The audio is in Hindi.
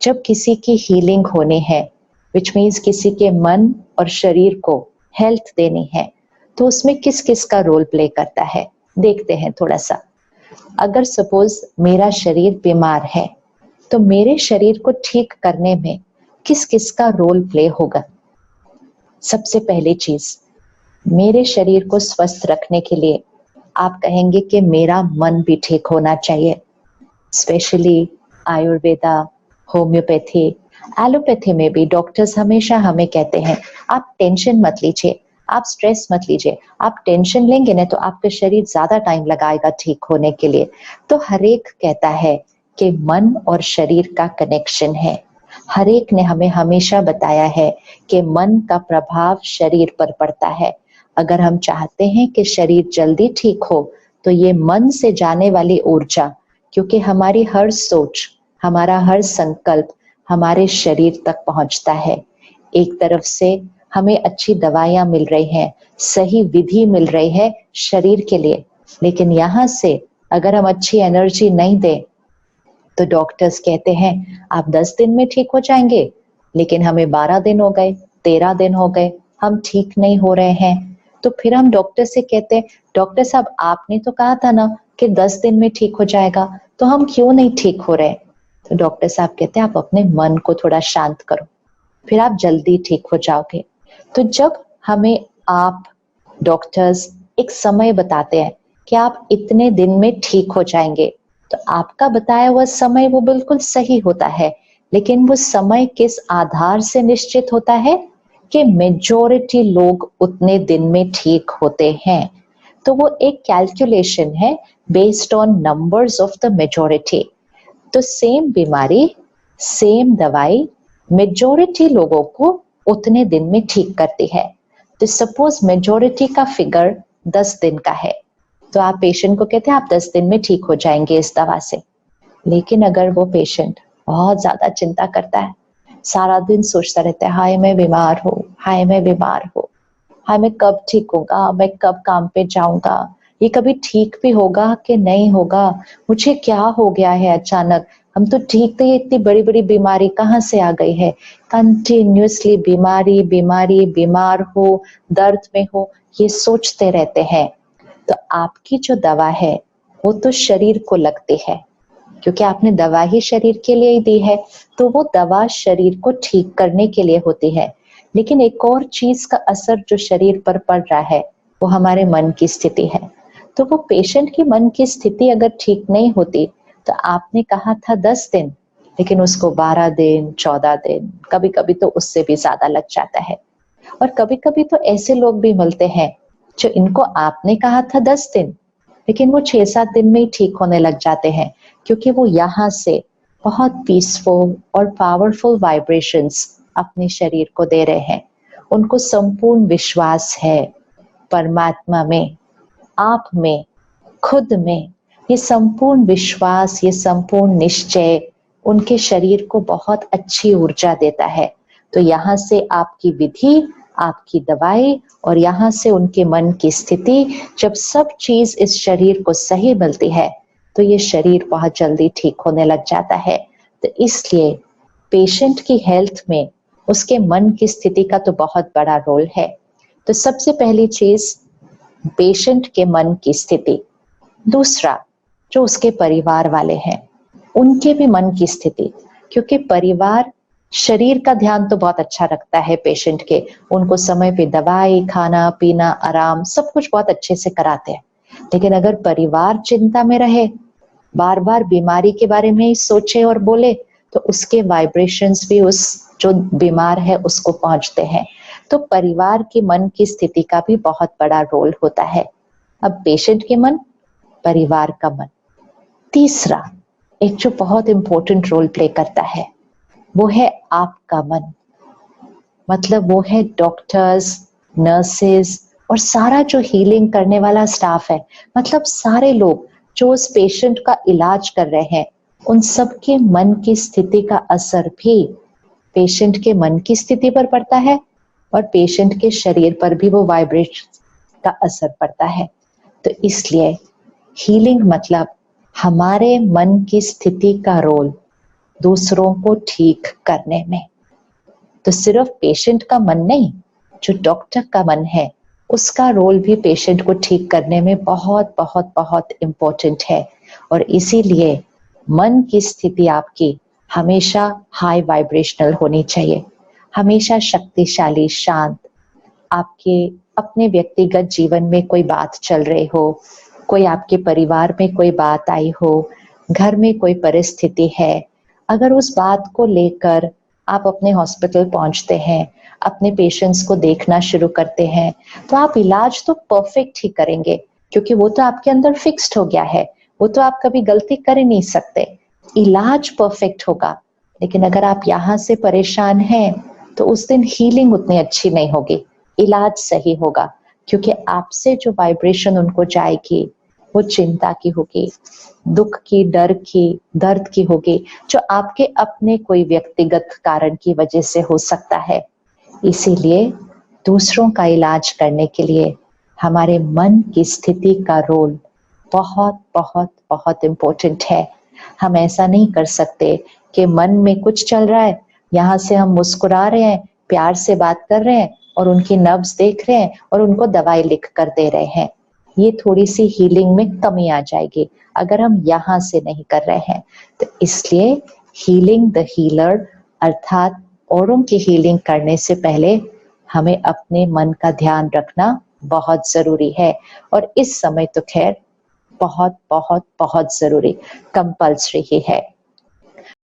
जब किसी की हीलिंग होनी है, विच मीन्स किसी के मन और शरीर को हेल्थ देनी है, तो उसमें किस किस का रोल प्ले करता है देखते हैं थोड़ा सा। अगर सपोज मेरा शरीर बीमार है, तो मेरे शरीर को ठीक करने में किस किस का रोल प्ले होगा। सबसे पहली चीज, मेरे शरीर को स्वस्थ रखने के लिए आप कहेंगे कि मेरा मन भी ठीक होना चाहिए। स्पेशली आयुर्वेदा, होम्योपैथी, एलोपैथी में भी डॉक्टर्स हमेशा हमें कहते हैं आप टेंशन मत लीजिए, आप स्ट्रेस मत लीजिए। आप टेंशन लेंगे ना तो आपका शरीर ज्यादा टाइम लगाएगा ठीक होने के लिए। तो हर एक कहता है कि मन और शरीर का कनेक्शन है। हर एक ने हमें हमेशा बताया है कि मन का प्रभाव शरीर पर पड़ता है। अगर हम चाहते हैं कि शरीर जल्दी ठीक हो, तो ये मन से जाने वाली ऊर्जा, क्योंकि हमारी हर सोच, हमारा हर संकल्प हमारे शरीर तक पहुंचता है। एक तरफ से हमें अच्छी दवाइयां मिल रही हैं, सही विधि मिल रही है शरीर के लिए, लेकिन यहाँ से अगर हम अच्छी एनर्जी नहीं दें, तो डॉक्टर्स कहते हैं आप 10 दिन में ठीक हो जाएंगे, लेकिन हमें 12 दिन हो गए, 13 दिन हो गए, हम ठीक नहीं हो रहे हैं। तो फिर हम डॉक्टर से कहते हैं डॉक्टर साहब आपने तो कहा था ना कि 10 दिन में ठीक हो जाएगा, तो हम क्यों नहीं ठीक हो रहे। तो डॉक्टर साहब कहते हैं आप अपने मन को थोड़ा शांत करो, फिर आप जल्दी ठीक हो जाओगे। तो जब हमें आप डॉक्टर्स एक समय बताते हैं कि आप इतने दिन में ठीक हो जाएंगे, तो आपका बताया हुआ समय वो बिल्कुल सही होता है, लेकिन वो समय किस आधार से निश्चित होता है कि मेजॉरिटी लोग उतने दिन में ठीक होते हैं। तो वो एक कैलकुलेशन है based on numbers of the majority. तो सेम बीमारी, सेम दवाई मेजॉरिटी लोगों को उतने दिन में ठीक करती है। तो सपोज मेजॉरिटी का फिगर 10 दिन का है, तो आप पेशेंट को कहते हैं आप 10 दिन में ठीक हो जाएंगे इस दवा से। लेकिन अगर वो पेशेंट बहुत ज्यादा चिंता करता है, सारा दिन सोचता रहता है हाय मैं बीमार हूँ, हाय मैं बीमार हूँ, हाय मैं कब ठीक होगा, मैं कब काम पे जाऊंगा, ये कभी ठीक भी होगा कि नहीं होगा, मुझे क्या हो गया है अचानक, हम तो ठीक थे, इतनी बड़ी बड़ी बीमारी कहाँ से आ गई है। कंटिन्यूअसली बीमारी बीमारी, बीमार हो, दर्द में हो, ये सोचते रहते हैं। तो आपकी जो दवा है वो तो शरीर को लगती है, क्योंकि आपने दवा ही शरीर के लिए ही दी है, तो वो दवा शरीर को ठीक करने के लिए होती है। लेकिन एक और चीज का असर जो शरीर पर पड़ रहा है वो हमारे मन की स्थिति है। तो वो पेशेंट की मन की स्थिति अगर ठीक नहीं होती, तो आपने कहा था 10 दिन, लेकिन उसको 12 दिन, 14 दिन, कभी कभी तो उससे भी ज्यादा लग जाता है। और कभी कभी तो ऐसे लोग भी मिलते हैं जो इनको आपने कहा था 10 दिन, लेकिन वो 6-7 दिन में ही ठीक होने लग जाते हैं, क्योंकि वो यहाँ से बहुत पीसफुल और पावरफुल वाइब्रेशंस अपने शरीर को दे रहे हैं। उनको संपूर्ण विश्वास है परमात्मा में, आप में, खुद में। ये संपूर्ण विश्वास, ये संपूर्ण निश्चय उनके शरीर को बहुत अच्छी ऊर्जा देता है। तो यहाँ से आपकी विधि, आपकी दवाई और यहाँ से उनके मन की स्थिति, जब सब चीज इस शरीर को सही मिलती है, तो ये शरीर बहुत जल्दी ठीक होने लग जाता है। तो इसलिए पेशेंट की हेल्थ में उसके मन की स्थिति का तो बहुत बड़ा रोल है। तो सबसे पहली चीज पेशेंट के मन की स्थिति। दूसरा, जो उसके परिवार वाले हैं उनके भी मन की स्थिति, क्योंकि परिवार शरीर का ध्यान तो बहुत अच्छा रखता है पेशेंट के, उनको समय पे दवाई, खाना पीना, आराम सब कुछ बहुत अच्छे से कराते हैं। लेकिन अगर परिवार चिंता में रहे, बार बार बीमारी के बारे में ही सोचे और बोले, तो उसके वाइब्रेशंस भी उस जो बीमार है उसको पहुंचते हैं। तो परिवार के मन की स्थिति का भी बहुत बड़ा रोल होता है। अब पेशेंट के मन, परिवार का मन। तीसरा, एक जो बहुत इंपॉर्टेंट रोल प्ले करता है वो है आपका मन। मतलब वो है डॉक्टर्स, नर्सेस और सारा जो हीलिंग करने वाला स्टाफ है, मतलब सारे लोग जो उस पेशेंट का इलाज कर रहे हैं, उन सबके मन की स्थिति का असर भी पेशेंट के मन की स्थिति पर पड़ता है और पेशेंट के शरीर पर भी वो वाइब्रेशन का असर पड़ता है। तो इसलिए हीलिंग मतलब हमारे मन की स्थिति का रोल दूसरों को ठीक करने में। तो सिर्फ पेशेंट का मन नहीं, जो डॉक्टर का मन है उसका रोल भी पेशेंट को ठीक करने में बहुत बहुत बहुत इम्पोर्टेंट है। और इसीलिए मन की स्थिति आपकी हमेशा हाई वाइब्रेशनल होनी चाहिए, हमेशा शक्तिशाली, शांत। आपके अपने व्यक्तिगत जीवन में कोई बात चल रही हो, कोई आपके परिवार में कोई बात आई हो, घर में कोई परिस्थिति है, अगर उस बात को लेकर आप अपने हॉस्पिटल पहुंचते हैं, अपने पेशेंट्स को देखना शुरू करते हैं, तो आप इलाज तो परफेक्ट ही करेंगे, क्योंकि वो तो आपके अंदर फिक्स्ड हो गया है, वो तो आप कभी गलती कर ही नहीं सकते। इलाज परफेक्ट होगा, लेकिन अगर आप यहाँ से परेशान हैं तो उस दिन हीलिंग उतनी अच्छी नहीं होगी, इलाज सही होगा, क्योंकि आपसे जो वाइब्रेशन उनको जाएगी वो चिंता की होगी, दुख की, डर की, दर्द की होगी, जो आपके अपने कोई व्यक्तिगत कारण की वजह से हो सकता है। इसीलिए दूसरों का इलाज करने के लिए हमारे मन की स्थिति का रोल बहुत बहुत बहुत इम्पोर्टेंट है। हम ऐसा नहीं कर सकते कि मन में कुछ चल रहा है, यहाँ से हम मुस्कुरा रहे हैं, प्यार से बात कर रहे हैं और उनकी नब्ज देख रहे हैं और उनको दवाई लिख कर दे रहे हैं। ये थोड़ी सी हीलिंग में कमी आ जाएगी अगर हम यहाँ से नहीं कर रहे हैं। तो इसलिए हीलिंग द हीलर, अर्थात औरों की हीलिंग करने से पहले हमें अपने मन का ध्यान रखना बहुत जरूरी है। और इस समय तो खैर बहुत बहुत बहुत जरूरी, कंपल्सरी ही है।